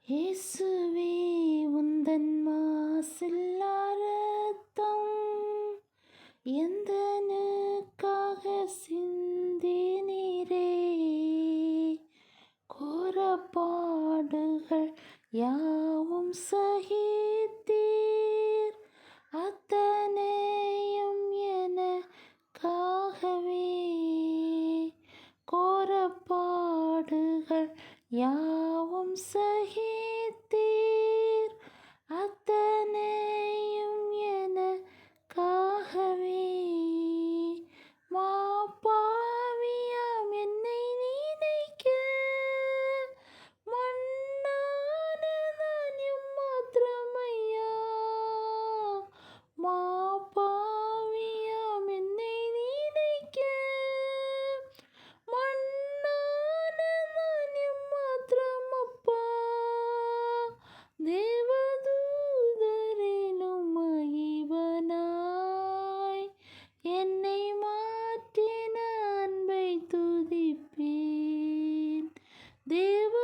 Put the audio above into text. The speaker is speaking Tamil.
இயேசுவே உந்தன் மாசில்லா இரத்தம் எந்தனுக்காக சிந்தினீரே. கோரப்பாடுகள் யாவும் சகித்தீர், அத்தனையும் எனக்காகவே. கோரப்பாடுகள் யாவும் சகித்தீர், அத்தனையும் எனக்காகவே. மாப்பாவியாம் என்னை நினைக்க மண்ணானதான் எம்மாத்திரமையா. மாப்பாவியாம் என்னை நினைக்க மண்ணானதான் எம்மாத்திரமப்பா. தேவதூதரிலும் மகிவனாய் என்னை மாற்றின அன்பை துதிப்பேன். தேவ